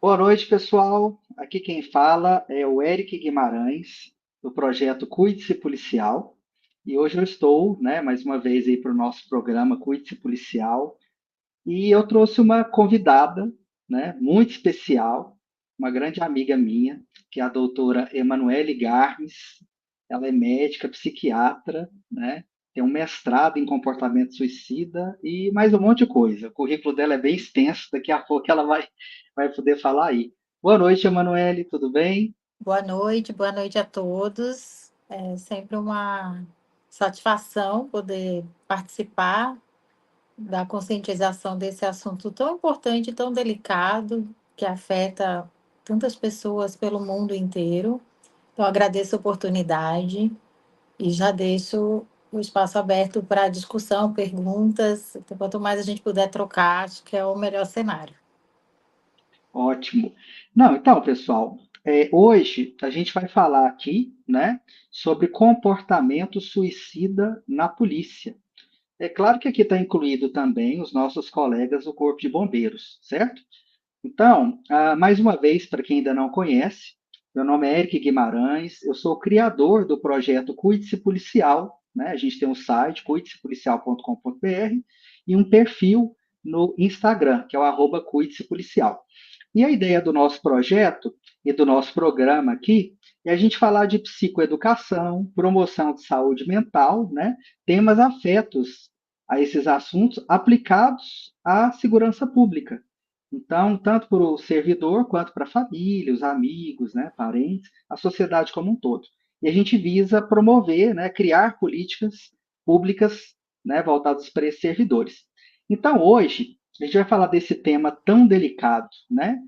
Boa noite, pessoal. Aqui quem fala é o Eric Guimarães, do projeto Cuide-se Policial. E hoje eu estou, né, mais uma vez aí para o nosso programa Cuide-se Policial. E eu trouxe uma convidada, né, muito especial, uma grande amiga minha, que é a doutora Emanuele Garmes. Ela é médica, psiquiatra, né, tem um mestrado em comportamento suicida e mais um monte de coisa. O currículo dela é bem extenso, daqui a pouco ela vai poder falar aí. Boa noite, Emanuele, tudo bem? Boa noite a todos. É sempre uma satisfação poder participar da conscientização desse assunto tão importante, tão delicado, que afeta tantas pessoas pelo mundo inteiro. Então, agradeço a oportunidade e já deixo o espaço aberto para discussão, perguntas. Então, quanto mais a gente puder trocar, acho que é o melhor cenário. Ótimo. Não, então, pessoal, hoje a gente vai falar aqui, né, sobre comportamento suicida na polícia. É claro que aqui está incluído também os nossos colegas do Corpo de Bombeiros, certo? Então, mais uma vez, para quem ainda não conhece, meu nome é Eric Guimarães, eu sou o criador do projeto Cuide-se Policial, né? A gente tem um site, cuidesepolicial.com.br, e um perfil no Instagram, que é o @cuide-se policial. E a ideia do nosso projeto e do nosso programa aqui é a gente falar de psicoeducação, promoção de saúde mental, né? Temas afetos a esses assuntos aplicados à segurança pública. Então, tanto para o servidor quanto para a família, os amigos, né, parentes, a sociedade como um todo. E a gente visa promover, né, criar políticas públicas, né, voltadas para esses servidores. Então, hoje, a gente vai falar desse tema tão delicado, né,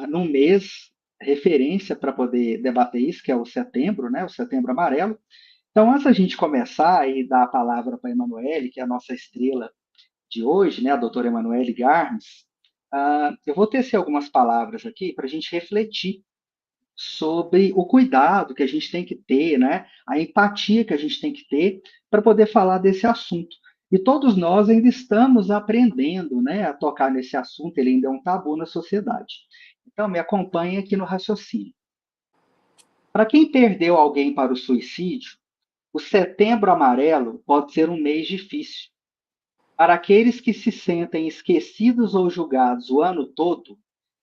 num mês referência para poder debater isso, que é o setembro, né, o setembro amarelo. Então, antes da gente começar e dar a palavra para a Emanuele, que é a nossa estrela de hoje, né, a doutora Emanuele Garmes, eu vou tecer algumas palavras aqui para a gente refletir sobre o cuidado que a gente tem que ter, né, a empatia que a gente tem que ter para poder falar desse assunto. E todos nós ainda estamos aprendendo, né, a tocar nesse assunto, ele ainda é um tabu na sociedade. Então, me acompanhe aqui no raciocínio. Para quem perdeu alguém para o suicídio, o setembro amarelo pode ser um mês difícil. Para aqueles que se sentem esquecidos ou julgados o ano todo,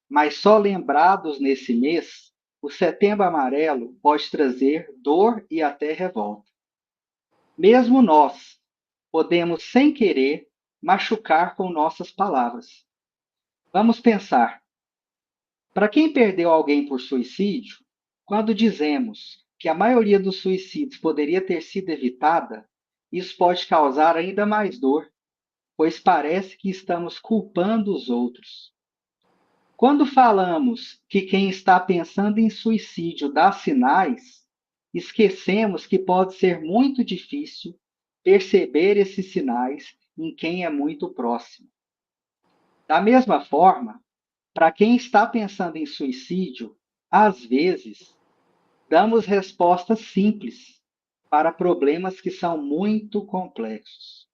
mas só lembrados nesse mês, o Setembro Amarelo pode trazer dor e até revolta. Mesmo nós podemos, sem querer, machucar com nossas palavras. Vamos pensar: para quem perdeu alguém por suicídio, quando dizemos que a maioria dos suicídios poderia ter sido evitada, isso pode causar ainda mais dor, pois parece que estamos culpando os outros. Quando falamos que quem está pensando em suicídio dá sinais, esquecemos que pode ser muito difícil perceber esses sinais em quem é muito próximo. Da mesma forma, para quem está pensando em suicídio, às vezes damos respostas simples para problemas que são muito complexos.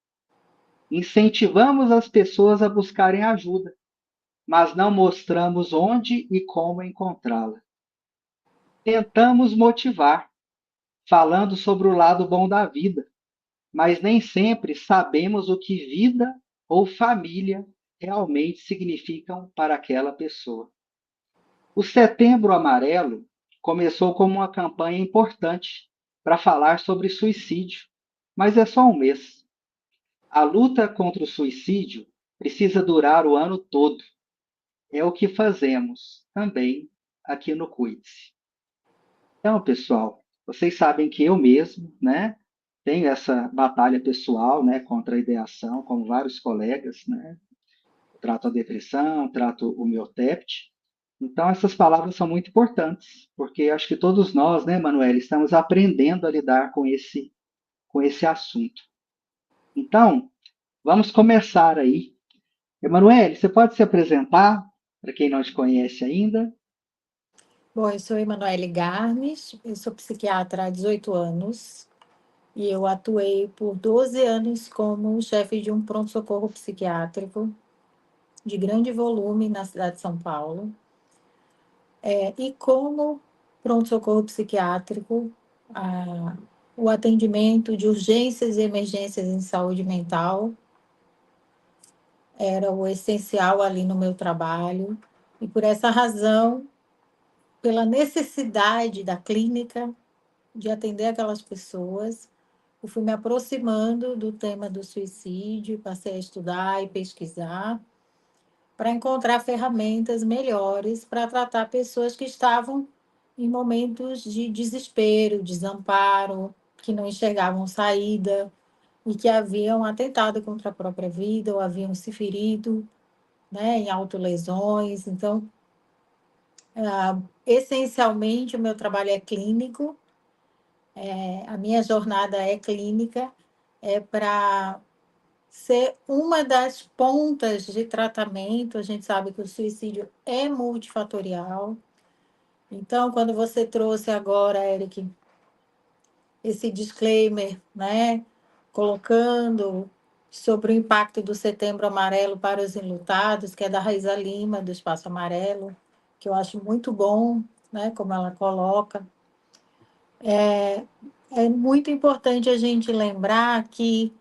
Incentivamos as pessoas a buscarem ajuda, mas não mostramos onde e como encontrá-la. Tentamos motivar, falando sobre o lado bom da vida, mas nem sempre sabemos o que vida ou família realmente significam para aquela pessoa. O Setembro Amarelo começou como uma campanha importante para falar sobre suicídio, mas é só um mês. A luta contra o suicídio precisa durar o ano todo. É o que fazemos também aqui no Cuide-se. Então, pessoal, vocês sabem que eu mesmo, né, tenho essa batalha pessoal, né, contra a ideação, como vários colegas, né, eu trato a depressão, trato o meu TEPT. Então, essas palavras são muito importantes, porque acho que todos nós, né, Manuel, estamos aprendendo a lidar com esse assunto. Então, vamos começar aí. Emanuele, você pode se apresentar para quem não te conhece ainda? Bom, eu sou Emanuele Garmes, eu sou psiquiatra há 18 anos e eu atuei por 12 anos como chefe de um pronto-socorro psiquiátrico de grande volume na cidade de São Paulo. E como pronto-socorro psiquiátrico, o atendimento de urgências e emergências em saúde mental era o essencial ali no meu trabalho. E por essa razão, pela necessidade da clínica de atender aquelas pessoas, eu fui me aproximando do tema do suicídio, passei a estudar e pesquisar para encontrar ferramentas melhores para tratar pessoas que estavam em momentos de desespero, desamparo, que não enxergavam saída e que haviam atentado contra a própria vida ou haviam se ferido, né, em autolesões. Então, essencialmente, o meu trabalho é clínico, a minha jornada é clínica, é para ser uma das pontas de tratamento. A gente sabe que o suicídio é multifatorial. Então, quando você trouxe agora, Eric, esse disclaimer, né, colocando sobre o impacto do Setembro Amarelo para os enlutados, que é da Raíza Lima, do Espaço Amarelo, que eu acho muito bom, né, como ela coloca. É muito importante a gente lembrar que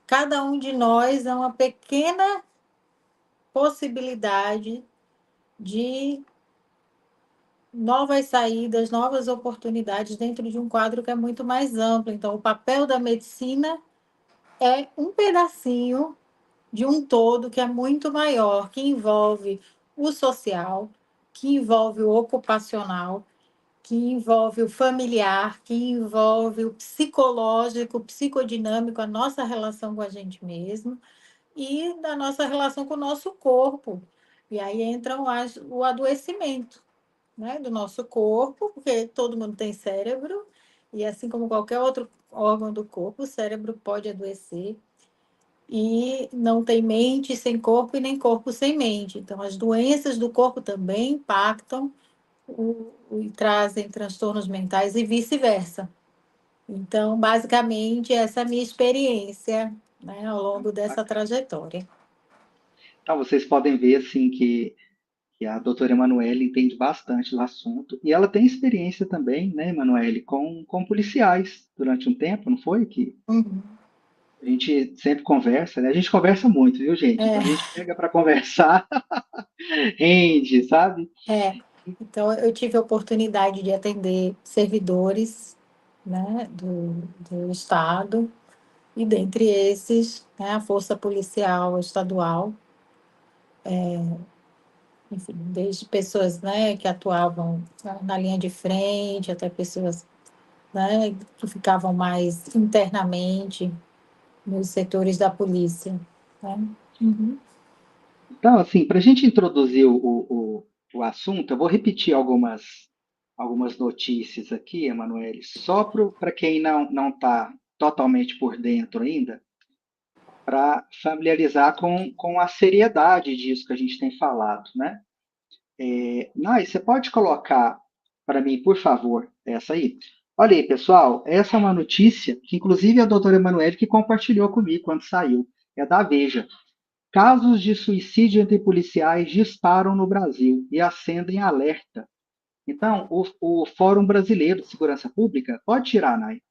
cada um de nós é uma pequena possibilidade de novas saídas, novas oportunidades dentro de um quadro que é muito mais amplo. Então, o papel da medicina é um pedacinho de um todo que é muito maior, que envolve o social, que envolve o ocupacional, que envolve o familiar, que envolve o psicológico, o psicodinâmico, a nossa relação com a gente mesmo e da nossa relação com o nosso corpo. E aí entra o adoecimento, né, do nosso corpo, porque todo mundo tem cérebro, e assim como qualquer outro órgão do corpo, o cérebro pode adoecer, e não tem mente sem corpo e nem corpo sem mente. Então, as doenças do corpo também impactam e trazem transtornos mentais e vice-versa. Então, basicamente, essa é a minha experiência, né, ao longo dessa Bacana. trajetória. Então, vocês podem ver assim que a doutora Emanuele entende bastante do assunto e ela tem experiência também, né, Emanuele, com policiais durante um tempo, não foi? Que Uhum. a gente sempre conversa, né? A gente conversa muito, viu, gente? É, Quando a gente pega para conversar, rende, sabe? é. Então, eu tive a oportunidade de atender servidores, né, do Estado, e dentre esses, né, a Força Policial Estadual, enfim, desde pessoas, né, que atuavam na linha de frente, até pessoas, né, que ficavam mais internamente nos setores da polícia. Né? Uhum. Então, assim, para a gente introduzir o assunto, eu vou repetir algumas notícias aqui, Emanuele, só para quem não está totalmente por dentro ainda, para familiarizar com a seriedade disso que a gente tem falado, né? Nai, você pode colocar para mim, por favor, essa aí? Olha aí, pessoal, essa é uma notícia que, inclusive, a doutora Emanuele que compartilhou comigo quando saiu. É da Veja. Casos de suicídio entre policiais disparam no Brasil e acendem alerta. Então, o Fórum Brasileiro de Segurança Pública, pode tirar, Nai,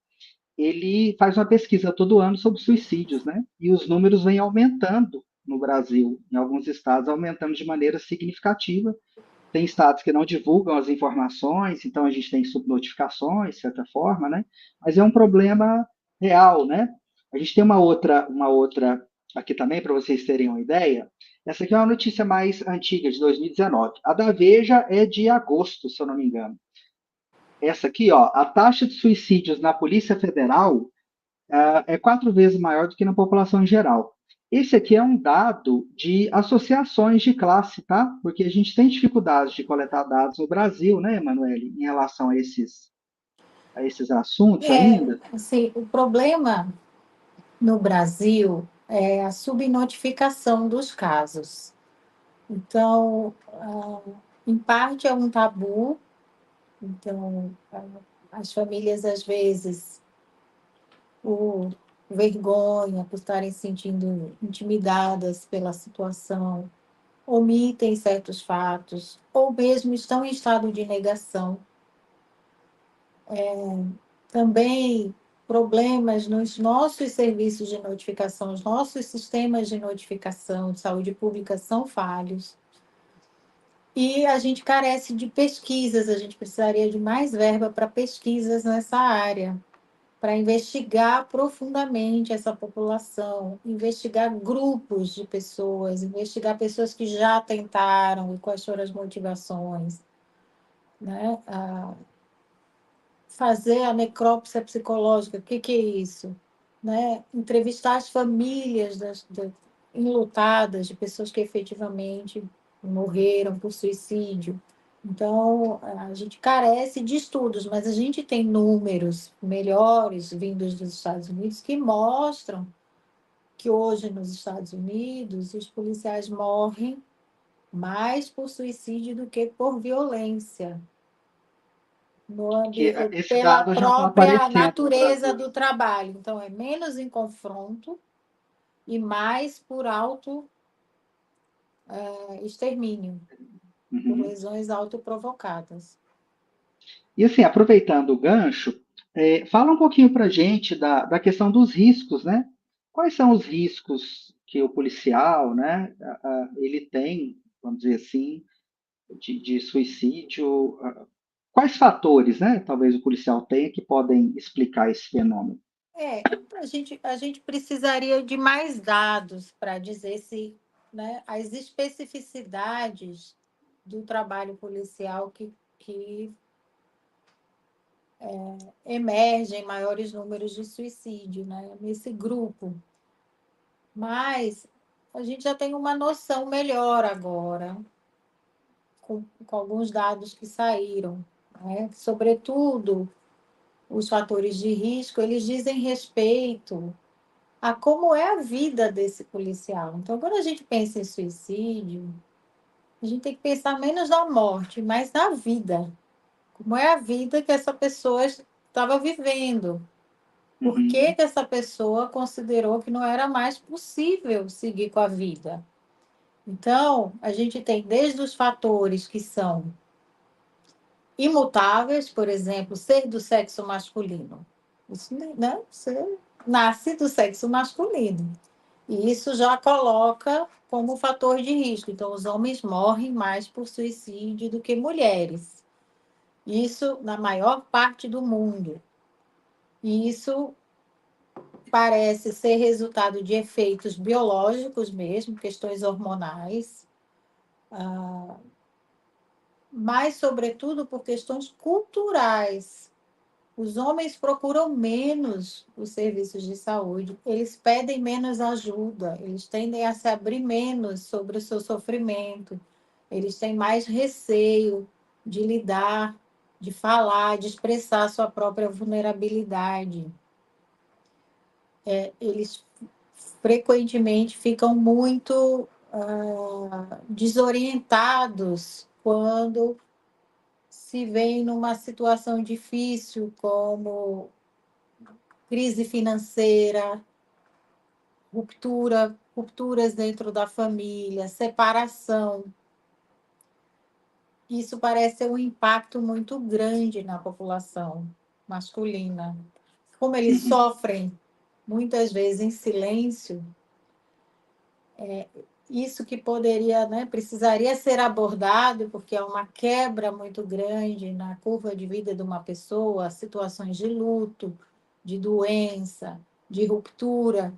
ele faz uma pesquisa todo ano sobre suicídios, né? E os números vêm aumentando no Brasil, em alguns estados, aumentando de maneira significativa. Tem estados que não divulgam as informações, então a gente tem subnotificações, de certa forma, né? Mas é um problema real, né? A gente tem uma outra aqui também, para vocês terem uma ideia. Essa aqui é uma notícia mais antiga, de 2019. A da Veja é de agosto, se eu não me engano. Essa aqui, ó, a taxa de suicídios na Polícia Federal é 4 vezes maior do que na população em geral. Esse aqui é um dado de associações de classe, tá? Porque a gente tem dificuldade de coletar dados no Brasil, né, Emanuele, em relação a esses assuntos ainda. Assim, o problema no Brasil é a subnotificação dos casos. Então, em parte é um tabu. Então, as famílias, às vezes, por vergonha, por estarem se sentindo intimidadas pela situação, omitem certos fatos, ou mesmo estão em estado de negação. Também problemas nos nossos serviços de notificação, os nossos sistemas de notificação de saúde pública são falhos. E a gente carece de pesquisas, a gente precisaria de mais verba para pesquisas nessa área, para investigar profundamente essa população, investigar grupos de pessoas, investigar pessoas que já tentaram e quais foram as motivações, né? Fazer a necrópsia psicológica, o que é isso? Né? Entrevistar as famílias enlutadas de pessoas que efetivamente morreram por suicídio. Então, a gente carece de estudos, mas a gente tem números melhores vindos dos Estados Unidos que mostram que hoje nos Estados Unidos os policiais morrem mais por suicídio do que por violência Que esse pela dado já está própria aparecendo no natureza Brasil. do trabalho. Então, é menos em confronto e mais por extermínio, por Uhum. lesões autoprovocadas. E assim, aproveitando o gancho, fala um pouquinho para a gente da questão dos riscos, né? Quais são os riscos que o policial, né, ele tem, vamos dizer assim, de suicídio? Quais fatores, né, talvez o policial tenha que podem explicar esse fenômeno? A gente precisaria de mais dados para dizer se, né, as especificidades do trabalho policial que emergem maiores números de suicídio, né, nesse grupo. Mas a gente já tem uma noção melhor agora, com alguns dados que saíram, né? Sobretudo, os fatores de risco, eles dizem respeito a como é a vida desse policial. Então, quando a gente pensa em suicídio, a gente tem que pensar menos na morte, mas na vida. Como é a vida que essa pessoa estava vivendo? Por que Uhum, que essa pessoa considerou que não era mais possível seguir com a vida? Então, a gente tem desde os fatores que são imutáveis, por exemplo, ser do sexo masculino. Isso, né? Você nasce do sexo masculino. E isso já coloca como fator de risco. Então, os homens morrem mais por suicídio do que mulheres. Isso na maior parte do mundo. E isso parece ser resultado de efeitos biológicos mesmo, questões hormonais, mas, sobretudo, por questões culturais. Os homens procuram menos os serviços de saúde, eles pedem menos ajuda, eles tendem a se abrir menos sobre o seu sofrimento, eles têm mais receio de lidar, de falar, de expressar a sua própria vulnerabilidade. Eles frequentemente ficam muito desorientados quando se veem numa situação difícil, como crise financeira, rupturas dentro da família, separação. Isso parece ter um impacto muito grande na população masculina. Como eles uhum, sofrem muitas vezes em silêncio, isso que poderia, né, precisaria ser abordado, porque é uma quebra muito grande na curva de vida de uma pessoa, situações de luto, de doença, de ruptura.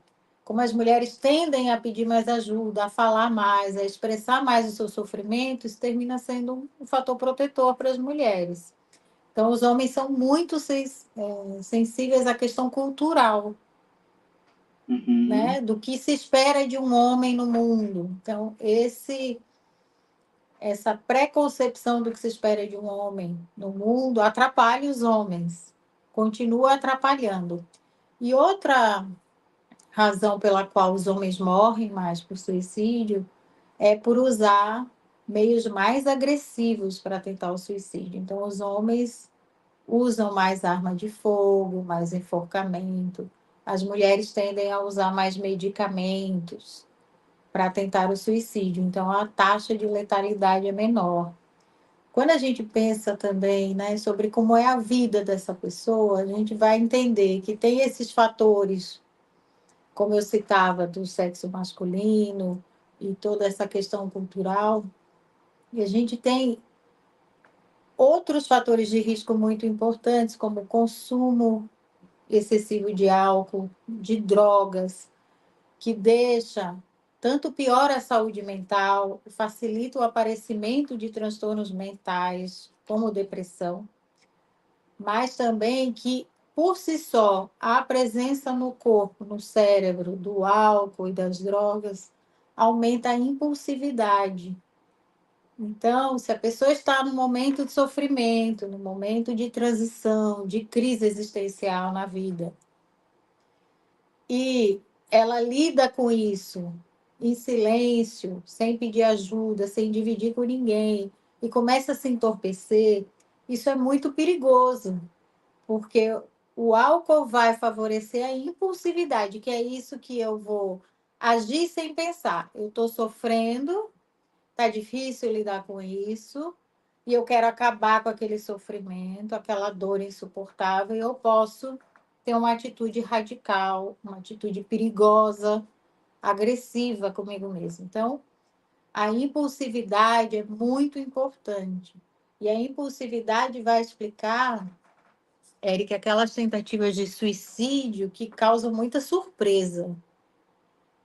Como as mulheres tendem a pedir mais ajuda, a falar mais, a expressar mais o seu sofrimento, isso termina sendo um fator protetor para as mulheres. Então, os homens são muito sensíveis à questão cultural, uhum, né, do que se espera de um homem no mundo. Então, essa preconcepção do que se espera de um homem no mundo atrapalha os homens, continua atrapalhando. E outra razão pela qual os homens morrem mais por suicídio é por usar meios mais agressivos para tentar o suicídio. Então, os homens usam mais arma de fogo, mais enforcamento. As mulheres tendem a usar mais medicamentos para tentar o suicídio. Então, a taxa de letalidade é menor. Quando a gente pensa também, né, sobre como é a vida dessa pessoa, a gente vai entender que tem esses fatores, como eu citava, do sexo masculino e toda essa questão cultural, e a gente tem outros fatores de risco muito importantes, como o consumo excessivo de álcool, de drogas, que deixa tanto piora a saúde mental, facilita o aparecimento de transtornos mentais, como depressão, mas também que, por si só, a presença no corpo, no cérebro, do álcool e das drogas, aumenta a impulsividade. Então, se a pessoa está no momento de sofrimento, no momento de transição, de crise existencial na vida, e ela lida com isso em silêncio, sem pedir ajuda, sem dividir com ninguém, e começa a se entorpecer, isso é muito perigoso, porque o álcool vai favorecer a impulsividade, que é isso que eu vou agir sem pensar. Eu estou sofrendo, está difícil lidar com isso, e eu quero acabar com aquele sofrimento, aquela dor insuportável, e eu posso ter uma atitude radical, uma atitude perigosa, agressiva comigo mesma. Então, a impulsividade é muito importante. E a impulsividade vai explicar, Érica, aquelas tentativas de suicídio que causam muita surpresa,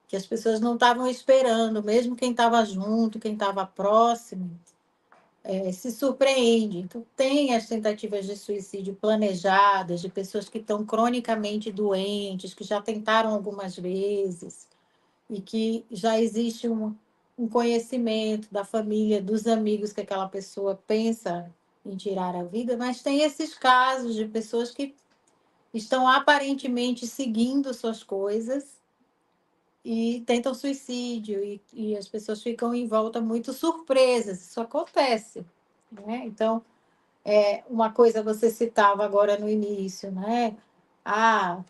que as pessoas não estavam esperando, mesmo quem estava junto, quem estava próximo, se surpreende. Então, tem as tentativas de suicídio planejadas, de pessoas que estão cronicamente doentes, que já tentaram algumas vezes, e que já existe um conhecimento da família, dos amigos, que aquela pessoa pensa em tirar a vida, mas tem esses casos de pessoas que estão aparentemente seguindo suas coisas e tentam suicídio, e as pessoas ficam em volta muito surpresas. Isso acontece, né? Então, uma coisa você citava agora no início, né? Ah,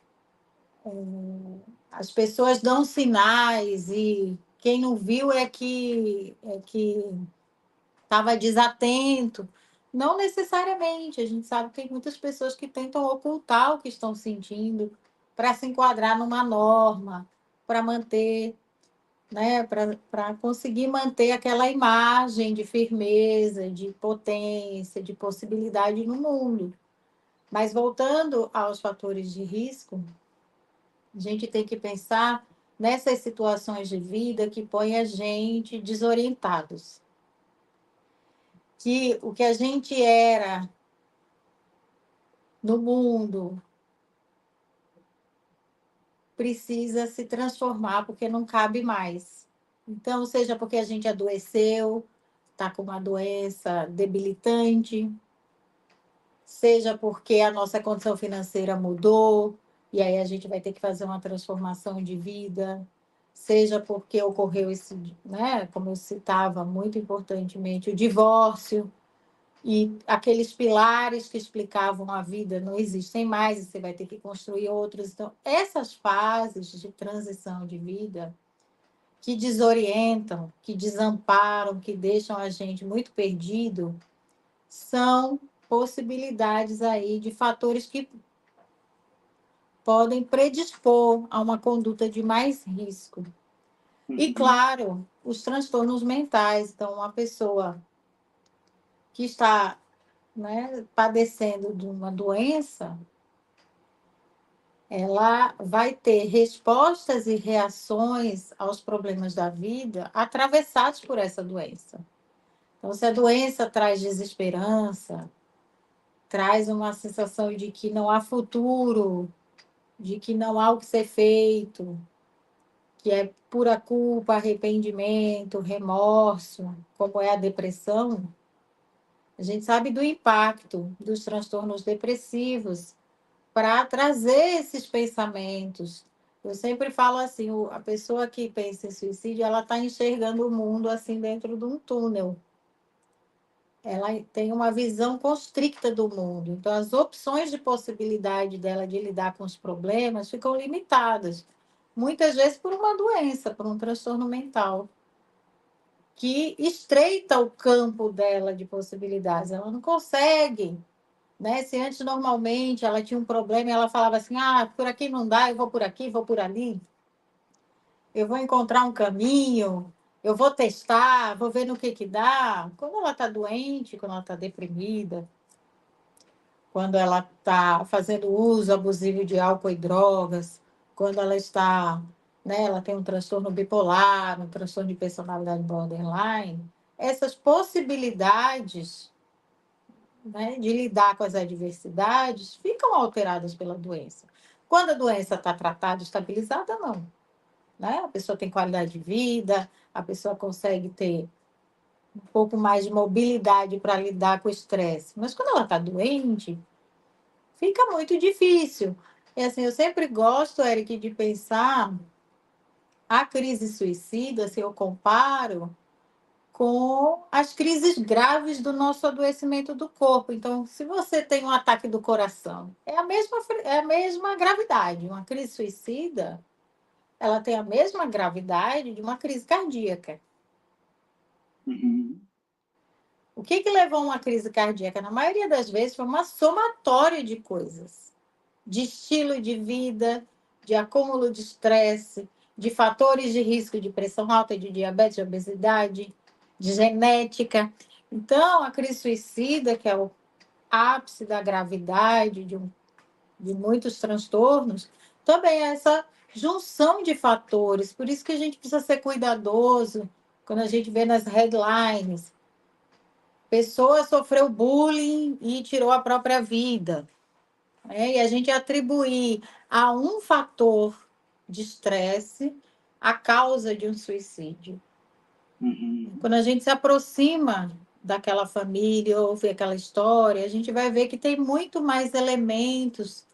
as pessoas dão sinais e quem não viu é que estava desatento. Não necessariamente, a gente sabe que tem muitas pessoas que tentam ocultar o que estão sentindo para se enquadrar numa norma, para manter, né, para conseguir manter aquela imagem de firmeza, de potência, de possibilidade no mundo. Mas voltando aos fatores de risco, a gente tem que pensar nessas situações de vida que põem a gente desorientados. Que o que a gente era no mundo precisa se transformar porque não cabe mais. Então, seja porque a gente adoeceu, está com uma doença debilitante, seja porque a nossa condição financeira mudou, e aí a gente vai ter que fazer uma transformação de vida, seja porque ocorreu esse, né, como eu citava muito importantemente, o divórcio, e aqueles pilares que explicavam a vida não existem mais, e você vai ter que construir outros. Então, essas fases de transição de vida que desorientam, que desamparam, que deixam a gente muito perdido, são possibilidades aí de fatores que podem predispor a uma conduta de mais risco. E, claro, os transtornos mentais. Então, uma pessoa que está, né, padecendo de uma doença, ela vai ter respostas e reações aos problemas da vida atravessados por essa doença. Então, se a doença traz desesperança, traz uma sensação de que não há futuro, de que não há o que ser feito, que é pura culpa, arrependimento, remorso, como é a depressão, a gente sabe do impacto dos transtornos depressivos para trazer esses pensamentos. Eu sempre falo assim, a pessoa que pensa em suicídio, ela está enxergando o mundo assim dentro de um túnel. Ela tem uma visão constricta do mundo. Então, as opções de possibilidade dela de lidar com os problemas ficam limitadas. muitas vezes por uma doença, por um transtorno mental, que estreita o campo dela de possibilidades. Ela não consegue, né? Se antes, normalmente, ela tinha um problema e ela falava assim, ah, por aqui não dá, eu vou por aqui, vou por ali, eu vou encontrar um caminho, eu vou testar, vou ver no que dá. Quando ela está doente, quando ela está deprimida, quando ela está fazendo uso abusivo de álcool e drogas, quando ela está, né, ela tem um transtorno bipolar, um transtorno de personalidade borderline, essas possibilidades, né, de lidar com as adversidades ficam alteradas pela doença. Quando a doença está tratada, estabilizada, não. Né? A pessoa tem qualidade de vida, a pessoa consegue ter um pouco mais de mobilidade para lidar com o estresse. Mas quando ela está doente, fica muito difícil. E assim, eu sempre gosto, Eric, de pensar a crise suicida, se eu comparo, com as crises graves do nosso adoecimento do corpo. Então, se você tem um ataque do coração, é a mesma gravidade. Uma crise suicida, ela tem a mesma gravidade de uma crise cardíaca. Uhum. O que levou a uma crise cardíaca? Na maioria das vezes, foi uma somatória de coisas. De estilo de vida, de acúmulo de estresse, de fatores de risco de pressão alta, de diabetes, de obesidade, de genética. Então, a crise suicida, que é o ápice da gravidade de muitos transtornos, também é essa junção de fatores. Por isso que a gente precisa ser cuidadoso quando a gente vê nas headlines: pessoa sofreu bullying e tirou a própria vida. E a gente atribuir a um fator de estresse a causa de um suicídio. Uhum. Quando a gente se aproxima daquela família, ouve aquela história, a gente vai ver que tem muito mais elementos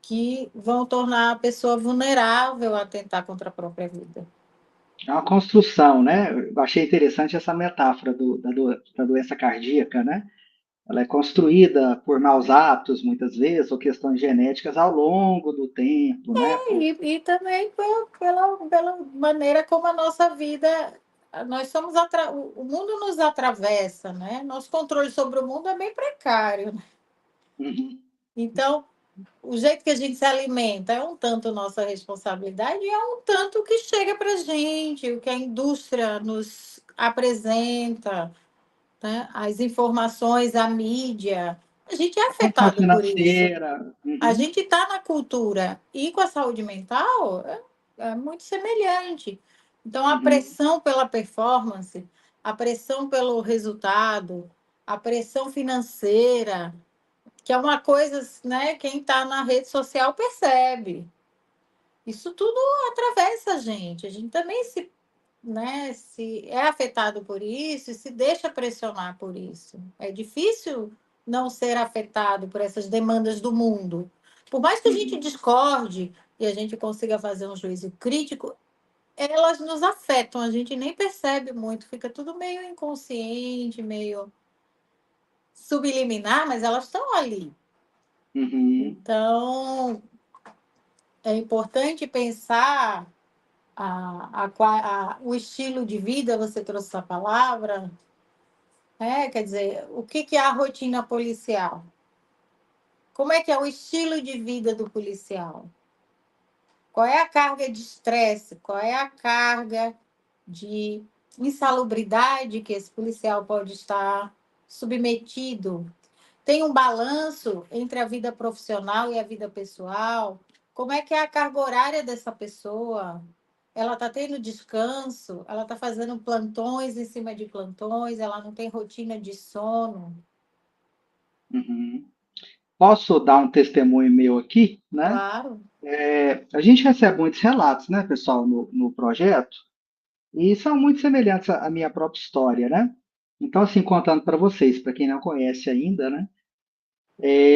que vão tornar a pessoa vulnerável a tentar contra a própria vida. É uma construção, né? Eu achei interessante essa metáfora da doença cardíaca, né? Ela é construída por maus hábitos, muitas vezes, ou questões genéticas ao longo do tempo, né? E também pela maneira como a nossa vida, nós somos o mundo nos atravessa, né? Nosso controle sobre o mundo é bem precário. Uhum. Então, o jeito que a gente se alimenta é um tanto nossa responsabilidade e é um tanto que chega para a gente, o que a indústria nos apresenta, né? As informações, a mídia. A gente é A condição afetado por isso. financeira. A Uhum. gente está na cultura e com a saúde mental é muito semelhante. Então, a Uhum. pressão pela performance, a pressão pelo resultado, a pressão financeira, que é uma coisa, né, quem está na rede social percebe. Isso tudo atravessa a gente. A gente também né, se é afetado por isso e se deixa pressionar por isso. É difícil não ser afetado por essas demandas do mundo. Por mais que a gente Uhum. discorde e a gente consiga fazer um juízo crítico, elas nos afetam, a gente nem percebe muito, fica tudo meio inconsciente, meio subliminar, mas elas estão ali. Uhum. Então, é importante pensar o estilo de vida, você trouxe essa palavra, quer dizer, o que é a rotina policial? Como é que é o estilo de vida do policial? Qual é a carga de estresse? Qual é a carga de insalubridade que esse policial pode estar submetido? Tem um balanço entre a vida profissional e a vida pessoal? Como é que é a carga horária dessa pessoa? Ela está tendo descanso? Ela está fazendo plantões em cima de plantões? Ela não tem rotina de sono? Uhum. Posso dar um testemunho meu aqui, né? Claro. A gente recebe muitos relatos, né, pessoal, no projeto, e são muito semelhantes à minha própria história, né? Então, assim, contando para vocês, para quem não conhece ainda, né?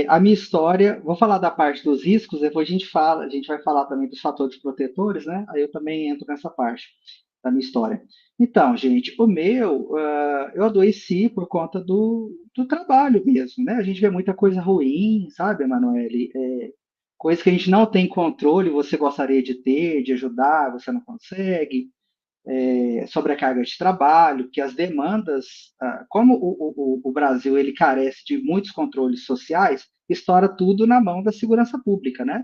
A minha história, vou falar da parte dos riscos, depois a gente vai falar também dos fatores protetores, né? Aí eu também entro nessa parte da minha história. Então, gente, eu adoeci por conta do trabalho mesmo, né? A gente vê muita coisa ruim, sabe, Emanuele? coisas que a gente não tem controle, você gostaria de ter, de ajudar, você não consegue, sobrecarga de trabalho, que as demandas, como o Brasil ele carece de muitos controles sociais, estoura tudo na mão da segurança pública, né?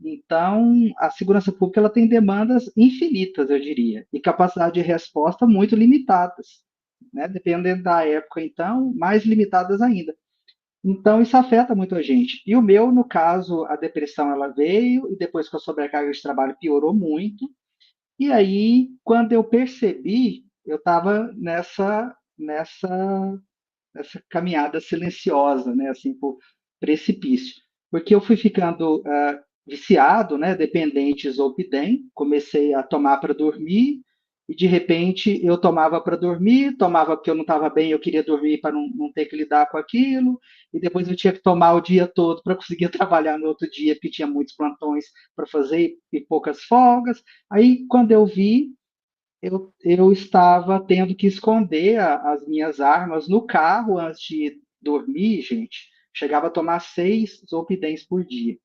Então, a segurança pública ela tem demandas infinitas, eu diria, e capacidade de resposta muito limitadas, né? Dependendo da época, então, mais limitadas ainda. Então, isso afeta muito a gente. E o meu, no caso, a depressão ela veio, e depois com a sobrecarga de trabalho piorou muito. E aí, quando eu percebi, eu estava nessa caminhada silenciosa, né, assim, por precipício. Porque eu fui ficando viciado, né, dependente de Zolpidem, comecei a tomar para dormir, e de repente eu tomava para dormir, tomava porque eu não estava bem, eu queria dormir para não ter que lidar com aquilo, e depois eu tinha que tomar o dia todo para conseguir trabalhar no outro dia, porque tinha muitos plantões para fazer e poucas folgas. Aí, quando eu vi, eu estava tendo que esconder as minhas armas no carro antes de dormir, gente. Chegava a tomar 6 Zolpidem por dia.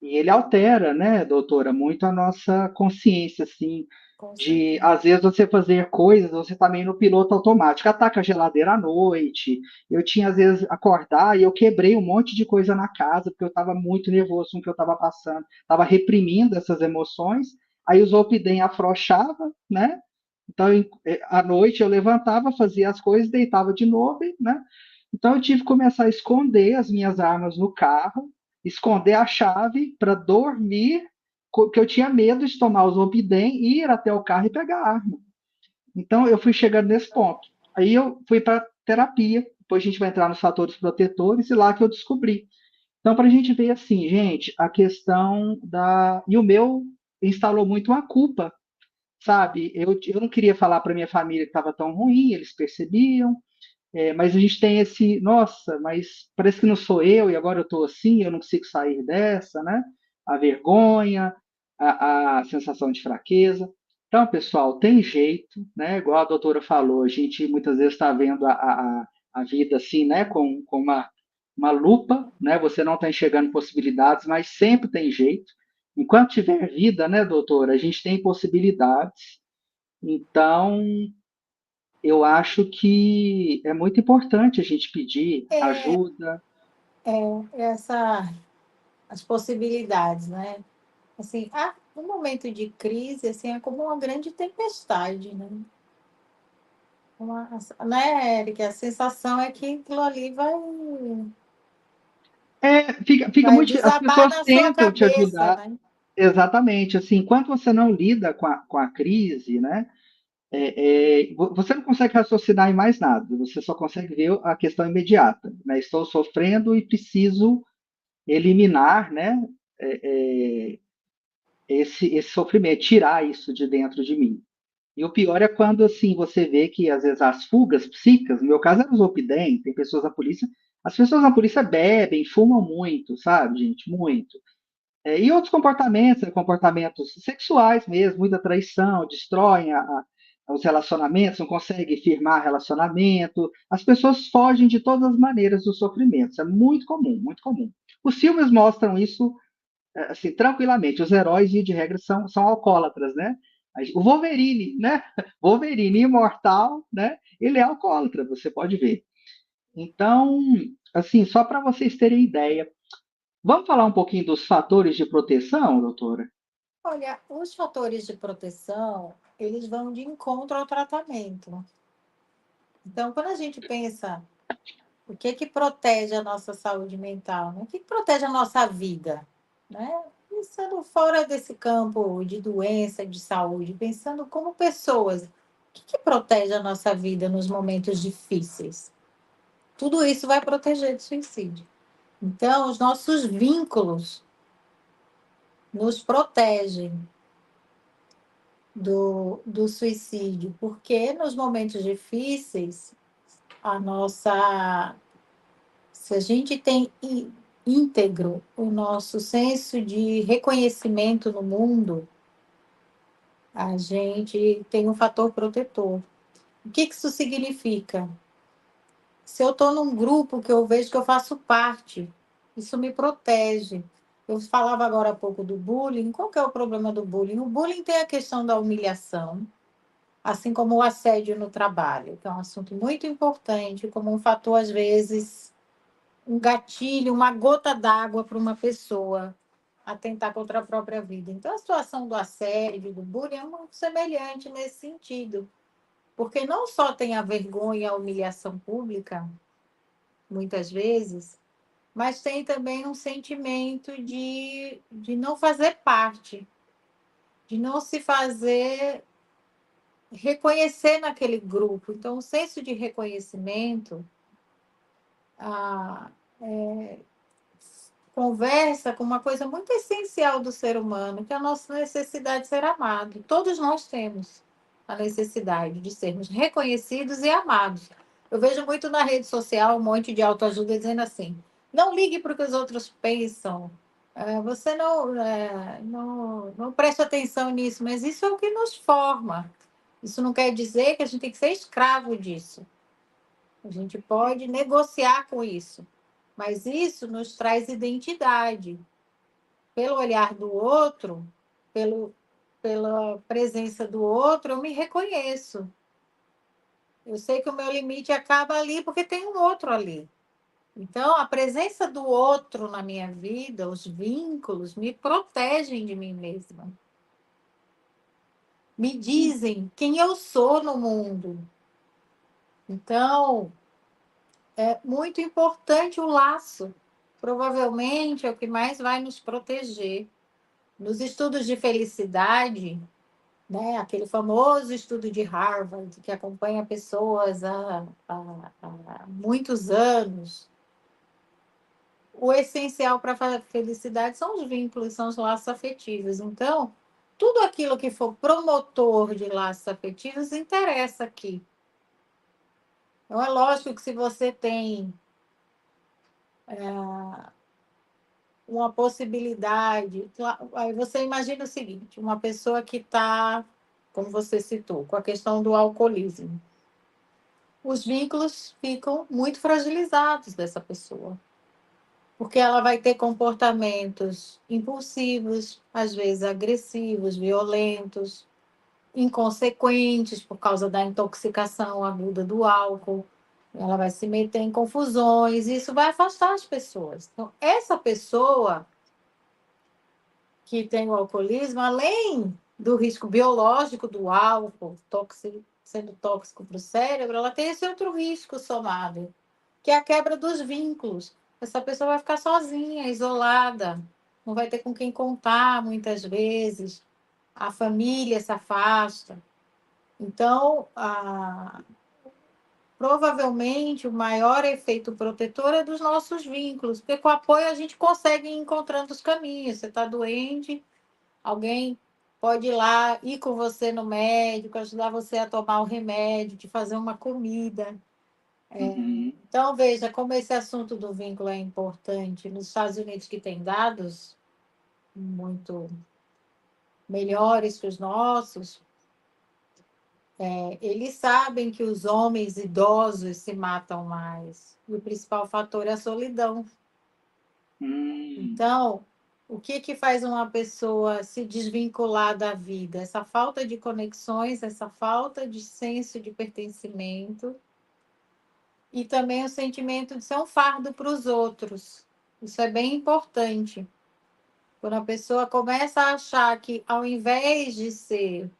E ele altera, né, doutora, muito a nossa consciência, assim, Com de, certeza. às vezes, você fazer coisas, você tá meio no piloto automático, ataca a geladeira à noite, eu tinha, às vezes, acordar e eu quebrei um monte de coisa na casa, porque eu estava muito nervoso com o que eu estava passando, estava reprimindo essas emoções, aí o Zolpidem afrouxava, né, então, à noite eu levantava, fazia as coisas, deitava de novo, né? Então eu tive que começar a esconder as minhas armas no carro, esconder a chave para dormir, porque eu tinha medo de tomar os Zolpidem e ir até o carro e pegar a arma. Então eu fui chegando nesse ponto. Aí eu fui para terapia, depois a gente vai entrar nos fatores protetores e lá que eu descobri. Então, para a gente ver assim, gente, a questão da. E o meu instalou muito uma culpa, sabe? Eu não queria falar para minha família que estava tão ruim, eles percebiam, mas a gente tem esse, nossa, mas parece que não sou eu e agora eu estou assim, eu não consigo sair dessa, né? A vergonha, a sensação de fraqueza. Então, pessoal, tem jeito, né? Igual a doutora falou, a gente muitas vezes está vendo a vida assim, né? Com uma lupa, né? Você não está enxergando possibilidades, mas sempre tem jeito. Enquanto tiver vida, né, doutora, a gente tem possibilidades. Então, eu acho que é muito importante a gente pedir É, ajuda. essa, as possibilidades, né? Assim, um momento de crise, assim, é como uma grande tempestade, né? Né, Eric? A sensação é que aquilo ali Fica vai muito. As desabar pessoas na sua tentam te cabeça, ajudar, né? exatamente. Assim, enquanto você não lida com a crise, né? Você não consegue raciocinar em mais nada. Você só consegue ver a questão imediata. Né? Estou sofrendo e preciso eliminar, né? é, é, esse sofrimento, tirar isso de dentro de mim. E o pior é quando assim você vê que às vezes as fugas psíquicas, no meu caso era o Zolpidem, tem pessoas da polícia, as pessoas na polícia bebem, fumam muito, sabe, gente, muito. E outros comportamentos, comportamentos sexuais mesmo, muita traição, destroem os relacionamentos, não conseguem firmar relacionamento. As pessoas fogem de todas as maneiras do sofrimento. Isso é muito comum, muito comum. Os filmes mostram isso assim, tranquilamente. Os heróis, de regra, são alcoólatras, né? O Wolverine, né? Wolverine imortal, né? Ele é alcoólatra, você pode ver. Então, assim, só para vocês terem ideia, vamos falar um pouquinho dos fatores de proteção, doutora? Olha, os fatores de proteção, eles vão de encontro ao tratamento. Então, quando a gente pensa o que que protege a nossa saúde mental, né? O que que protege a nossa vida, né? Pensando fora desse campo de doença, de saúde, pensando como pessoas, o que que protege a nossa vida nos momentos difíceis? Tudo isso vai proteger do suicídio. Então, os nossos vínculos nos protegem do suicídio, porque nos momentos difíceis, a nossa se a gente tem íntegro o nosso senso de reconhecimento no mundo, a gente tem um fator protetor. O que isso significa? Se eu estou num grupo que eu vejo que eu faço parte, isso me protege. Eu falava agora há pouco do bullying. Qual que é o problema do bullying? O bullying tem a questão da humilhação, assim como o assédio no trabalho, que é um assunto muito importante, como um fator, às vezes, um gatilho, uma gota d'água para uma pessoa atentar contra a própria vida. Então, a situação do assédio, do bullying, é muito semelhante nesse sentido, porque não só tem a vergonha e a humilhação pública, muitas vezes, mas tem também um sentimento de não fazer parte, de não se fazer reconhecer naquele grupo. Então, o senso de reconhecimento ah, conversa com uma coisa muito essencial do ser humano, que é a nossa necessidade de ser amado. Todos nós temos a necessidade de sermos reconhecidos e amados. Eu vejo muito na rede social um monte de autoajuda dizendo assim: não ligue para o que os outros pensam, você não preste atenção nisso, mas isso é o que nos forma. Isso não quer dizer que a gente tem que ser escravo disso. A gente pode negociar com isso, mas isso nos traz identidade. Pelo olhar do outro, pela presença do outro, eu me reconheço. Eu sei que o meu limite acaba ali porque tem um outro ali. Então, a presença do outro na minha vida, os vínculos, me protegem de mim mesma. Me dizem quem eu sou no mundo. Então, é muito importante o laço. Provavelmente é o que mais vai nos proteger. Nos estudos de felicidade, né, aquele famoso estudo de Harvard, que acompanha pessoas há muitos anos, o essencial para a felicidade são os vínculos, são os laços afetivos. Então, tudo aquilo que for promotor de laços afetivos interessa aqui. Então, é lógico que se você tem uma possibilidade, aí você imagina o seguinte: uma pessoa que está, como você citou, com a questão do alcoolismo. Os vínculos ficam muito fragilizados dessa pessoa, porque ela vai ter comportamentos impulsivos, às vezes agressivos, violentos, inconsequentes por causa da intoxicação aguda do álcool. Ela vai se meter em confusões, e isso vai afastar as pessoas. Então, essa pessoa que tem o alcoolismo, além do risco biológico do álcool, sendo tóxico para o cérebro, ela tem esse outro risco somado, que é a quebra dos vínculos. Essa pessoa vai ficar sozinha, isolada, não vai ter com quem contar muitas vezes, a família se afasta. Então, provavelmente o maior efeito protetor é dos nossos vínculos, porque com apoio a gente consegue ir encontrando os caminhos. Você está doente, alguém pode ir lá, ir com você no médico, ajudar você a tomar o remédio, te fazer uma comida. Uhum. Então, veja como esse assunto do vínculo é importante. Nos Estados Unidos, que tem dados muito melhores que os nossos, eles sabem que os homens idosos se matam mais. E o principal fator é a solidão. Hum. Então, o que que faz uma pessoa se desvincular da vida? Essa falta de conexões, essa falta de senso de pertencimento e também o sentimento de ser um fardo para os outros. Isso é bem importante. Quando a pessoa começa a achar que, ao invés de ser,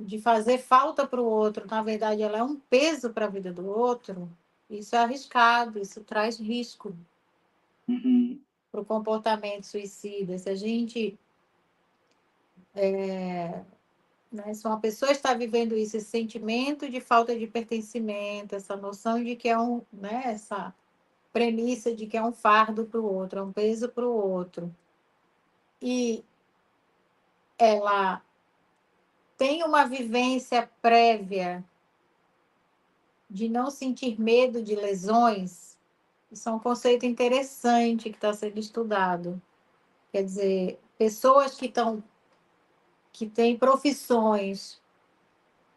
de fazer falta para o outro, na verdade, ela é um peso para a vida do outro, isso é arriscado, isso traz risco Uhum. para o comportamento suicida. Se a gente, né, se uma pessoa está vivendo isso, esse sentimento de falta de pertencimento, essa noção de que é né, essa premissa de que é um fardo para o outro, é um peso para o outro, e ela tem uma vivência prévia de não sentir medo de lesões, isso é um conceito interessante que está sendo estudado. Quer dizer, pessoas que têm profissões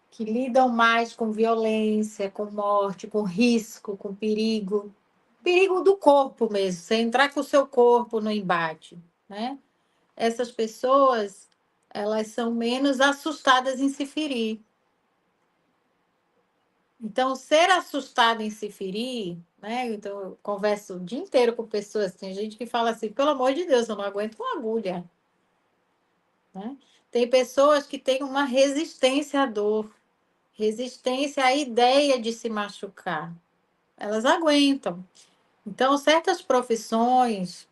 que lidam mais com violência, com morte, com risco, com perigo, perigo do corpo mesmo, você entrar com o seu corpo no embate, né? Essas pessoas, elas são menos assustadas em se ferir. Então, ser assustado em se ferir, né? Então, eu converso o dia inteiro com pessoas, tem gente que fala assim, pelo amor de Deus, eu não aguento uma agulha, né? Tem pessoas que têm uma resistência à dor, resistência à ideia de se machucar. Elas aguentam. Então, certas profissões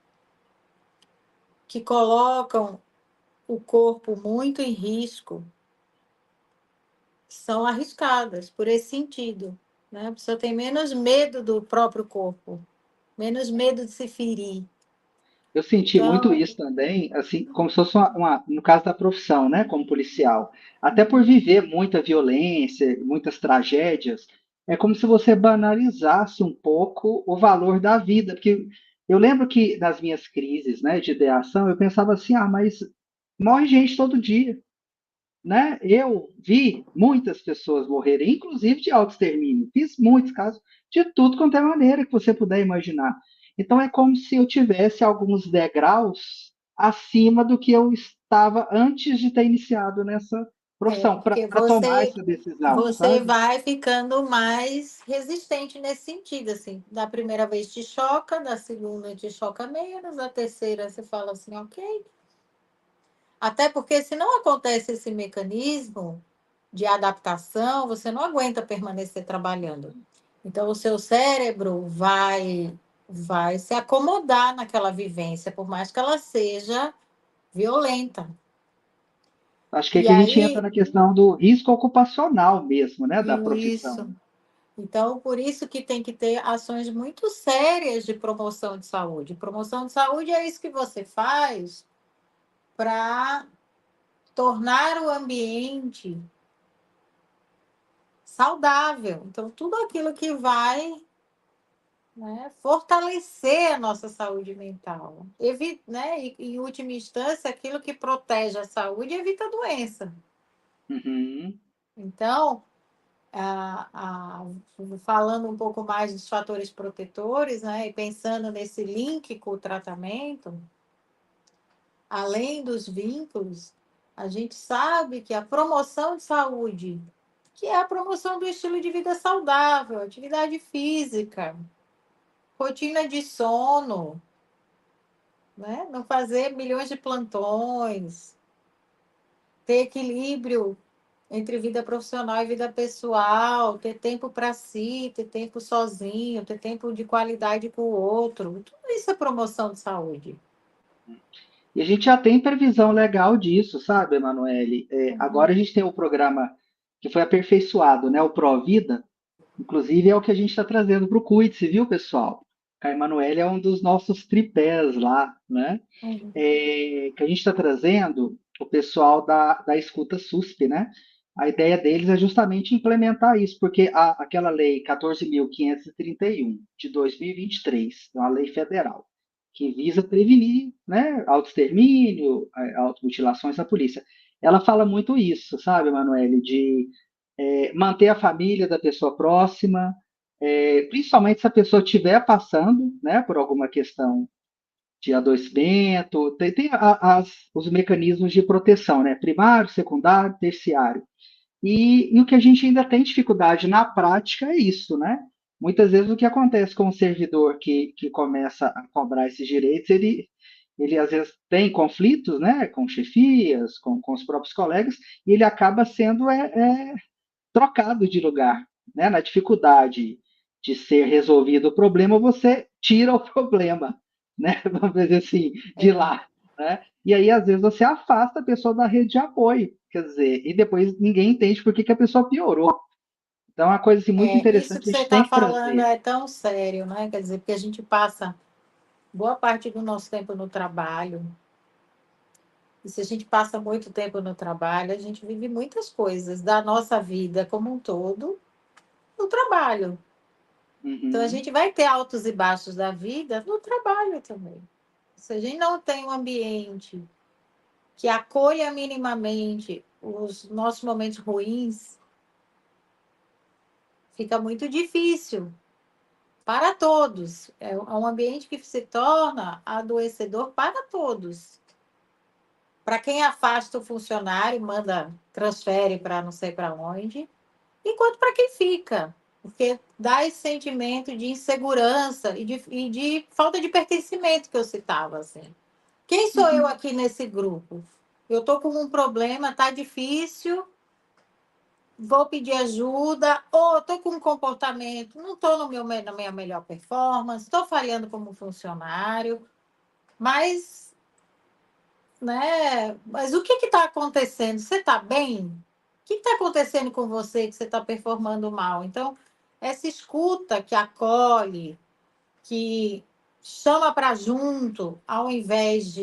que colocam o corpo muito em risco são arriscadas por esse sentido, né? A pessoa tem menos medo do próprio corpo, menos medo de se ferir. Eu senti muito Então, isso também, assim, como se fosse no caso da profissão, né, como policial. Até por viver muita violência, muitas tragédias, é como se você banalizasse um pouco o valor da vida, porque eu lembro que nas minhas crises, né, de ideação, eu pensava assim, ah, mas morre gente todo dia, né? Eu vi muitas pessoas morrerem, inclusive de autoextermínio. Fiz muitos casos de tudo quanto é maneira que você puder imaginar. Então é como se eu tivesse alguns degraus acima do que eu estava antes de ter iniciado nessa profissão, porque para tomar essa decisão, você sabe? vai ficando mais resistente nesse sentido, assim. Da primeira vez te choca, da segunda te choca menos, da terceira você fala assim, ok. Até porque se não acontece esse mecanismo de adaptação, você não aguenta permanecer trabalhando. Então, o seu cérebro vai se acomodar naquela vivência, por mais que ela seja violenta. Acho que E aqui a gente entra aí, na questão do risco ocupacional mesmo, né, da profissão. isso. Então, por isso que tem que ter ações muito sérias de promoção de saúde. Promoção de saúde é isso que você faz para tornar o ambiente saudável. Então, tudo aquilo que vai, né, fortalecer a nossa saúde mental. Né, e, em última instância, aquilo que protege a saúde evita a doença. Uhum. Então, falando um pouco mais dos fatores protetores, né, e pensando nesse link com o tratamento, além dos vínculos, a gente sabe que a promoção de saúde, que é a promoção do estilo de vida saudável, atividade física, rotina de sono, né? Não fazer milhões de plantões, ter equilíbrio entre vida profissional e vida pessoal, ter tempo para si, ter tempo sozinho, ter tempo de qualidade com o outro. Tudo isso é promoção de saúde. E a gente já tem previsão legal disso, sabe, Emanuele? Agora a gente tem o programa que foi aperfeiçoado, né, o Provida. Inclusive é o que a gente está trazendo para o Cuide-se, viu, pessoal? A Emanuele é um dos nossos tripés lá, né? Uhum. Que a gente está trazendo o pessoal da escuta SUSP, né? A ideia deles é justamente implementar isso, porque aquela lei 14.531 de 2023, é uma lei federal, que visa prevenir, né, autoextermínio, automutilações na polícia. Ela fala muito isso, sabe, Emanuele, de manter a família da pessoa próxima, principalmente se a pessoa estiver passando, né, por alguma questão de adoecimento, tem os mecanismos de proteção, né, primário, secundário, terciário. E o que a gente ainda tem dificuldade na prática é isso, né? Muitas vezes o que acontece com o servidor que começa a cobrar esses direitos, ele às vezes tem conflitos, né, com chefias, com os próprios colegas, e ele acaba sendo trocado de lugar, né? Na dificuldade de ser resolvido o problema, você tira o problema, né? Vamos dizer assim, de É, lá, né? E aí, às vezes, você afasta a pessoa da rede de apoio, quer dizer, e depois ninguém entende por que, que a pessoa piorou. Então, é uma coisa assim, muito isso que interessante, a você gente tem está que falando trazer. é tão sério, né? Quer dizer, porque a gente passa boa parte do nosso tempo no trabalho. E se a gente passa muito tempo no trabalho, a gente vive muitas coisas da nossa vida como um todo no trabalho. Então, a Uhum. gente vai ter altos e baixos da vida no trabalho também. Se a gente não tem um ambiente que acolha minimamente os nossos momentos ruins, fica muito difícil, para todos. É um ambiente que se torna adoecedor para todos. Para quem afasta o funcionário, manda, transfere para não sei para onde, enquanto para quem fica, porque dá esse sentimento de insegurança e de falta de pertencimento que eu citava. Assim. Quem sou eu Uhum. aqui nesse grupo? Eu estou com um problema, está difícil, vou pedir ajuda, ou estou com um comportamento, não estou na minha melhor performance, estou falhando como funcionário, mas, né, mas o que está acontecendo? Você está bem? O que está acontecendo com você que você está performando mal? Então, essa escuta que acolhe, que chama para junto, ao invés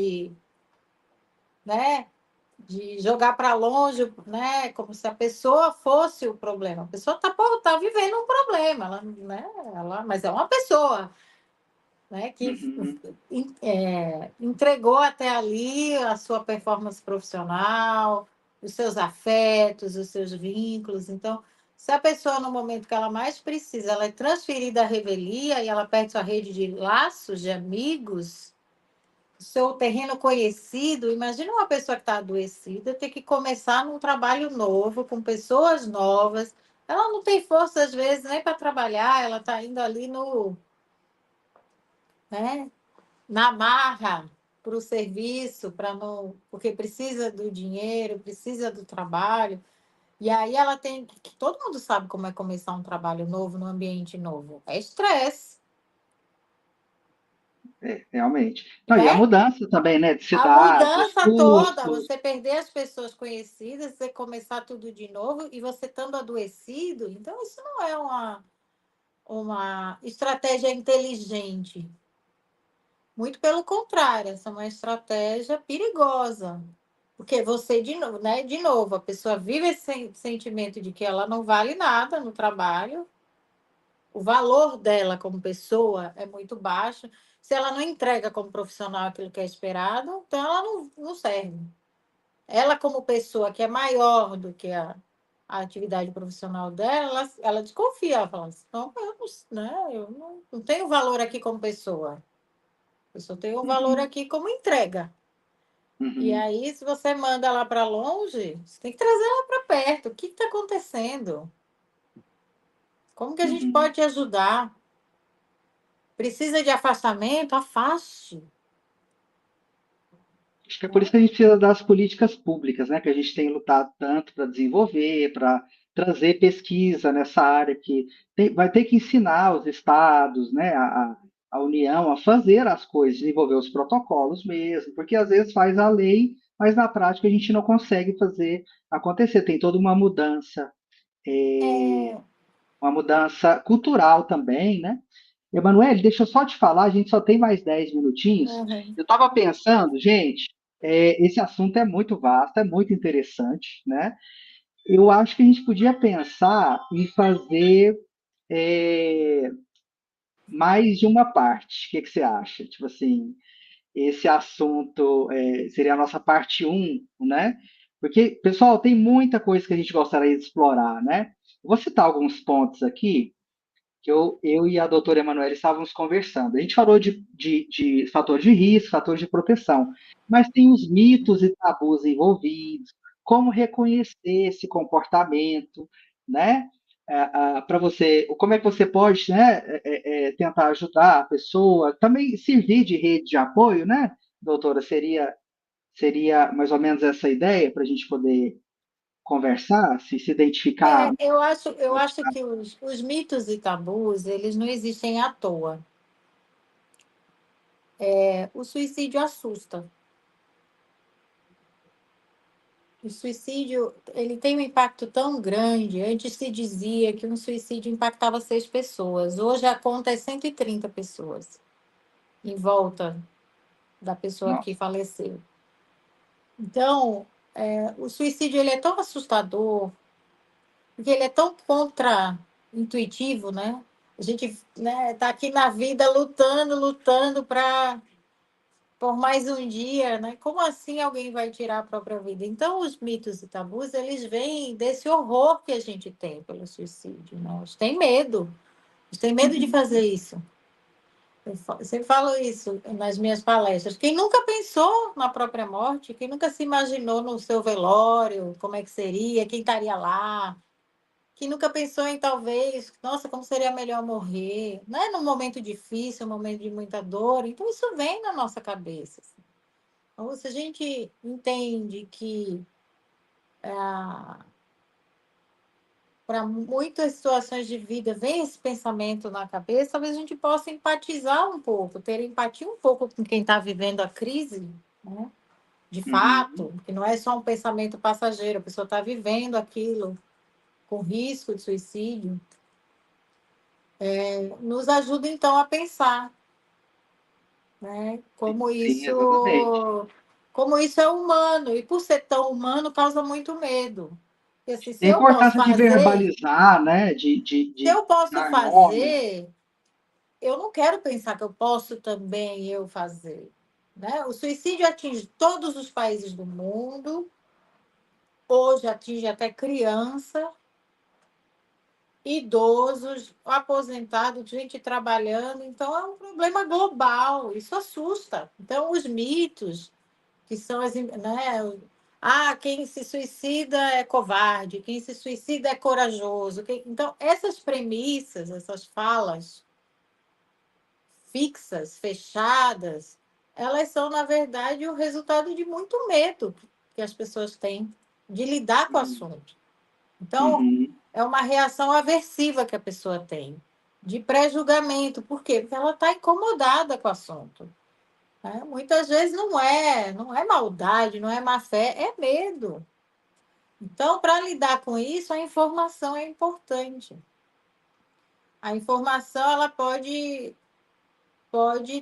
né, de jogar para longe, né, como se a pessoa fosse o problema. A pessoa está vivendo um problema, mas é uma pessoa, né, que Uhum. entregou até ali a sua performance profissional, os seus afetos, os seus vínculos. Então, se a pessoa, no momento que ela mais precisa, ela é transferida à revelia e ela perde sua rede de laços, de amigos, seu terreno conhecido, imagina uma pessoa que está adoecida ter que começar num trabalho novo, com pessoas novas. Ela não tem força, às vezes, nem para trabalhar, ela está indo ali né, na marra para o serviço, para não, porque precisa do dinheiro, precisa do trabalho. E aí ela tem. Todo mundo sabe como é começar um trabalho novo, num ambiente novo. É estresse, É, realmente. Não, e a né? mudança também, né, de A cidade, os mudança toda, custos. você perder as pessoas conhecidas, você começar tudo de novo e você estando adoecido, então isso não é uma estratégia inteligente. Muito pelo contrário, essa é uma estratégia perigosa. Porque você, de novo, né? De novo, a pessoa vive esse sentimento de que ela não vale nada no trabalho, o valor dela como pessoa é muito baixo. Se ela não entrega como profissional aquilo que é esperado, então ela não serve. Ela, como pessoa que é maior do que a atividade profissional dela, ela desconfia, ela fala assim, não, eu não tenho valor aqui como pessoa, eu só tenho valor Uhum. aqui como entrega. E Uhum. aí, se você manda ela para longe, você tem que trazer ela para perto. O que está acontecendo? Como que a gente Uhum. pode te ajudar? Precisa de afastamento? Afaste. Acho que é por isso Né? que a gente precisa das políticas públicas, né, que a gente tem lutado tanto para desenvolver, para trazer pesquisa nessa área que vai ter que ensinar os estados, né, a União a fazer as coisas, desenvolver os protocolos mesmo, porque às vezes faz a lei, mas na prática a gente não consegue fazer acontecer. Tem toda É, uma mudança cultural também, né? Emanuele, deixa eu só te falar, a gente só tem mais 10 minutinhos. uhum. Eu estava pensando, gente, esse assunto é muito vasto, é muito interessante, né? Eu acho que a gente podia pensar em fazer é, mais de uma parte. O que, que você acha? Tipo assim, esse assunto seria a nossa parte um, né? Porque, pessoal, tem muita coisa que a gente gostaria de explorar, né? Eu vou citar alguns pontos aqui que eu e a doutora Emanuele estávamos conversando. A gente falou de fator de risco, fator de proteção, mas tem os mitos e tabus envolvidos, como reconhecer esse comportamento, né? Para você, como é que você pode, né, tentar ajudar a pessoa, também servir de rede de apoio, né, doutora? Seria mais ou menos essa ideia para a gente poder conversar, se identificar. Eu acho que os mitos e tabus, eles não existem à toa. O suicídio assusta. O suicídio, ele tem um impacto tão grande. Antes se dizia que um suicídio impactava 6 pessoas. Hoje a conta é 130 pessoas em volta da pessoa que Nossa. faleceu. Então, o suicídio ele é tão assustador, porque ele é tão contra-intuitivo, né? A gente, né, tá aqui na vida lutando para por mais um dia, né? Como assim alguém vai tirar a própria vida? Então, os mitos e tabus, eles vêm desse horror que a gente tem pelo suicídio, né? A gente tem medo. Tem medo de fazer isso. Eu sempre falo isso nas minhas palestras. Quem nunca pensou na própria morte, quem nunca se imaginou no seu velório, como é que seria, quem estaria lá, quem nunca pensou em talvez, nossa, como seria melhor morrer, né? Num momento difícil, um momento de muita dor. Então, isso vem na nossa cabeça. Então, se a gente entende que para muitas situações de vida vem esse pensamento na cabeça, talvez a gente possa empatizar um pouco, ter empatia um pouco com quem está vivendo a crise, né? De Uhum. fato, que não é só um pensamento passageiro, a pessoa está vivendo aquilo com risco de suicídio. Nos ajuda, então, a pensar, né? Sim, exatamente. Como isso é humano, e por ser tão humano, causa muito medo. E assim, se Tem a eu posso importância de fazer, verbalizar, né? se De eu posso dar nome. fazer, eu não quero pensar que eu posso também eu fazer. Né? O suicídio atinge todos os países do mundo, hoje atinge até criança, idosos, aposentados, gente trabalhando, então é um problema global, isso assusta. Então, os mitos, que são as. Né, quem se suicida é covarde, quem se suicida é corajoso. Então, essas premissas, essas falas fixas, fechadas, elas são, na verdade, o resultado de muito medo que as pessoas têm de lidar com o assunto. Então, Uhum. é uma reação aversiva que a pessoa tem, de pré-julgamento. Por quê? Porque ela está incomodada com o assunto. Né? Muitas vezes não é maldade, não é má fé, é medo. Então, para lidar com isso, a informação é importante. A informação ela pode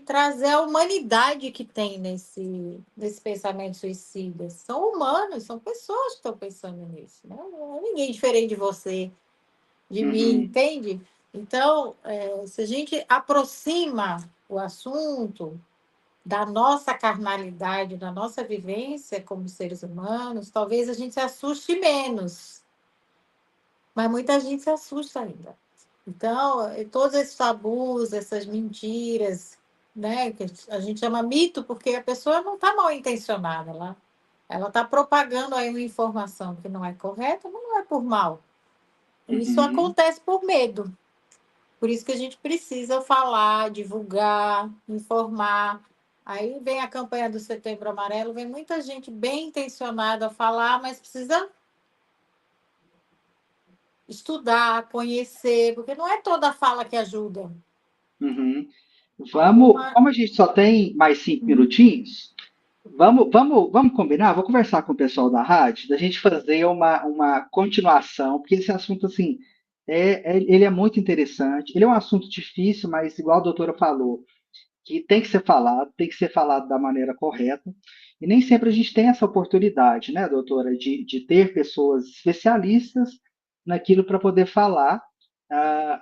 trazer a humanidade que tem nesse pensamento suicida. São humanos, são pessoas que estão pensando nisso. Né? Não é ninguém diferente de você, de mim, Uhum. entende? Então, se a gente aproxima o assunto da nossa carnalidade, da nossa vivência como seres humanos, talvez a gente se assuste menos. Mas muita gente se assusta ainda. Então, todos esses tabus, essas mentiras, né, que a gente chama mito, porque a pessoa não está mal intencionada, ela está propagando aí uma informação que não é correta, mas não é por mal. Isso Uhum. acontece por medo. Por isso que a gente precisa falar, divulgar, informar. Aí vem a campanha do Setembro Amarelo, vem muita gente bem intencionada a falar, mas precisa estudar, conhecer, porque não é toda fala que ajuda. Uhum. Vamos, Alguma. como a gente só tem mais 5 minutinhos, vamos combinar? Vou conversar com o pessoal da rádio, da gente fazer uma continuação, porque esse assunto, assim, ele é muito interessante. Ele é um assunto difícil, mas igual a doutora falou, que tem que ser falado da maneira correta. E nem sempre a gente tem essa oportunidade, né, doutora, de ter pessoas especialistas naquilo para poder falar.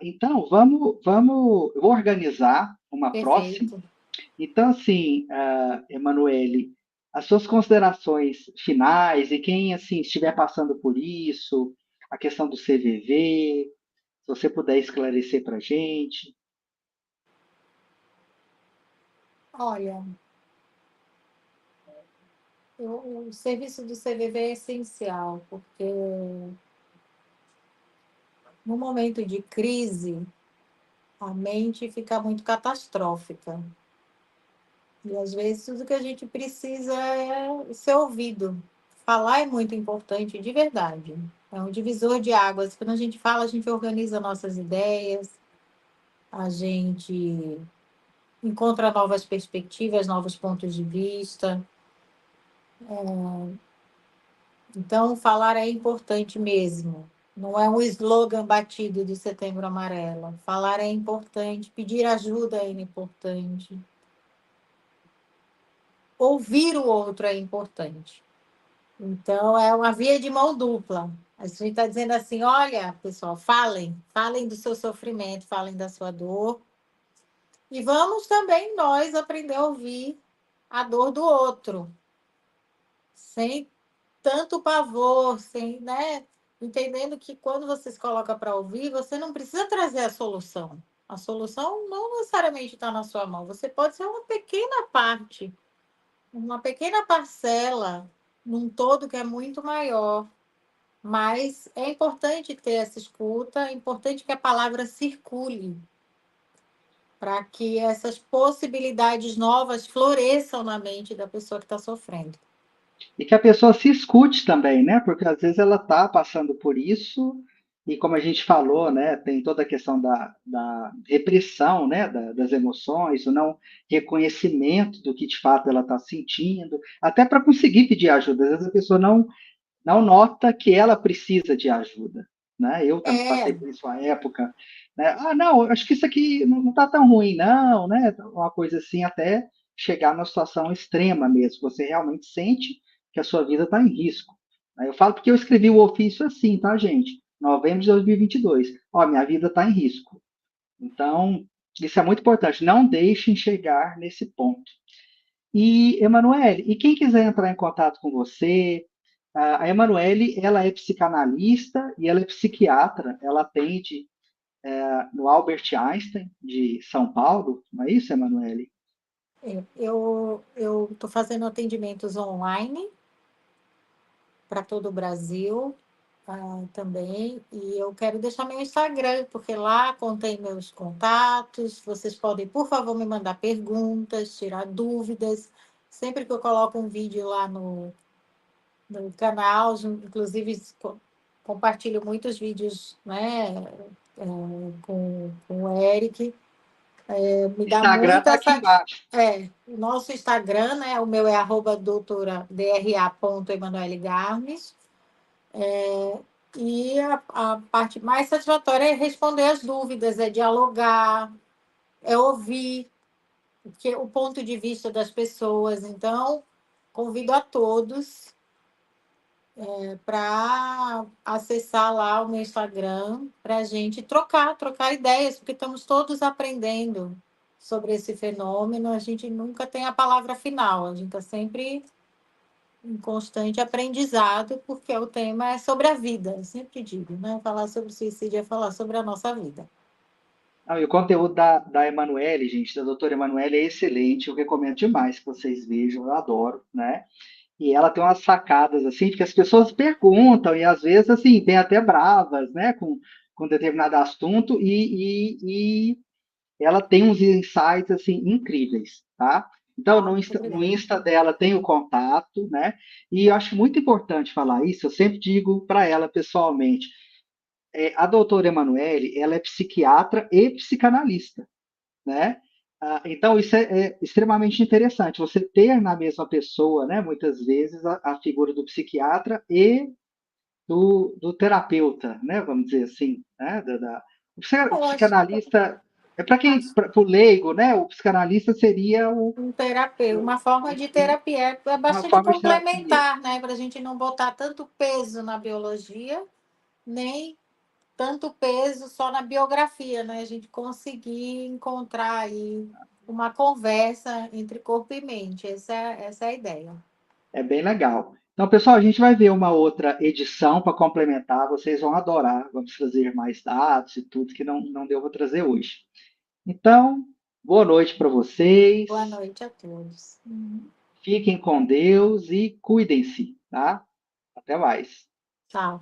Então, eu vou organizar uma próxima. Perfeito. Então, assim, Emanuele, as suas considerações finais e quem assim estiver passando por isso, a questão do CVV, se você puder esclarecer para a gente. Olha, o serviço do CVV é essencial, porque no momento de crise, a mente fica muito catastrófica. E às vezes tudo que a gente precisa é ser ouvido. Falar é muito importante, de verdade. É um divisor de águas. Quando a gente fala, a gente organiza nossas ideias, a gente encontra novas perspectivas, novos pontos de vista. Então, falar é importante mesmo. Não é um slogan batido do Setembro Amarelo. Falar é importante, pedir ajuda é importante. Ouvir o outro é importante. Então, é uma via de mão dupla. A gente está dizendo assim: olha, pessoal, falem do seu sofrimento, falem da sua dor. E vamos também nós aprender a ouvir a dor do outro, sem tanto pavor, sem, né? Entendendo que quando você se coloca para ouvir, você não precisa trazer a solução. A solução não necessariamente está na sua mão. Você pode ser uma pequena parte, uma pequena parcela, num todo que é muito maior. Mas é importante ter essa escuta, é importante que a palavra circule, para que essas possibilidades novas floresçam na mente da pessoa que está sofrendo. E que a pessoa se escute também, né? Porque às vezes ela está passando por isso, e como a gente falou, né, tem toda a questão da repressão, né, das emoções, o não reconhecimento do que de fato ela está sentindo, até para conseguir pedir ajuda. Às vezes a pessoa não nota que ela precisa de ajuda. Né? Eu também passei É, por isso à época. Né? Ah, não, acho que isso aqui não está tão ruim, não, né? Uma coisa assim, até chegar numa situação extrema mesmo. Você realmente sente que a sua vida está em risco. Aí eu falo porque eu escrevi o ofício assim, tá, gente? Novembro de 2022. Ó, minha vida está em risco. Então, isso é muito importante. Não deixem chegar nesse ponto. E, Emanuele, e quem quiser entrar em contato com você, a Emanuele, ela é psicanalista e ela é psiquiatra, ela atende no Albert Einstein de São Paulo, não é isso, Emanuele? eu estou fazendo atendimentos online para todo o Brasil, também, e eu quero deixar meu Instagram, porque lá contém meus contatos. Vocês podem, por favor, me mandar perguntas, tirar dúvidas. Sempre que eu coloco um vídeo lá no canal, inclusive compartilho muitos vídeos, né, com o Eric. Me dá Instagram muita está aqui embaixo. o nosso Instagram, né? O meu é @doutora_dra.emanuele Garmes. E a parte mais satisfatória é responder as dúvidas, é dialogar, é ouvir o ponto de vista das pessoas. Então, convido a todos para acessar lá o meu Instagram, para a gente trocar ideias, porque estamos todos aprendendo sobre esse fenômeno. A gente nunca tem a palavra final, a gente está sempre em constante aprendizado, porque o tema é sobre a vida, eu sempre digo, né? Falar sobre suicídio é falar sobre a nossa vida. Não, e o conteúdo da Emanuele, gente, da doutora Emanuele, é excelente, eu recomendo demais que vocês vejam, eu adoro, né? E ela tem umas sacadas, assim, porque as pessoas perguntam, e às vezes, assim, tem até bravas, né, com determinado assunto, e ela tem uns insights assim incríveis, tá? Então, Ah, no muito Insta, no obrigada. Insta dela tem o contato, né? E eu acho muito importante falar isso, eu sempre digo para ela pessoalmente. A doutora Emanuele, ela é psiquiatra e psicanalista, né? Então, isso é extremamente interessante, você ter na mesma pessoa, né, muitas vezes, a figura do psiquiatra e do terapeuta, né, vamos dizer assim, né, o Eu acho psicanalista é para quem, para o leigo, né, o psicanalista seria um terapeuta, o- uma forma de terapia é uma bastante forma de terapia. complementar, né? Para a gente não botar tanto peso na biologia, nem tanto peso só na biografia, né? A gente conseguir encontrar aí uma conversa entre corpo e mente. Essa é a ideia. É bem legal. Então, pessoal, a gente vai ver uma outra edição para complementar, vocês vão adorar, vamos trazer mais dados e tudo que não deu para trazer hoje. Então, boa noite para Boa vocês, noite a todos. fiquem com Deus e cuidem-se, tá? Até mais. Tchau.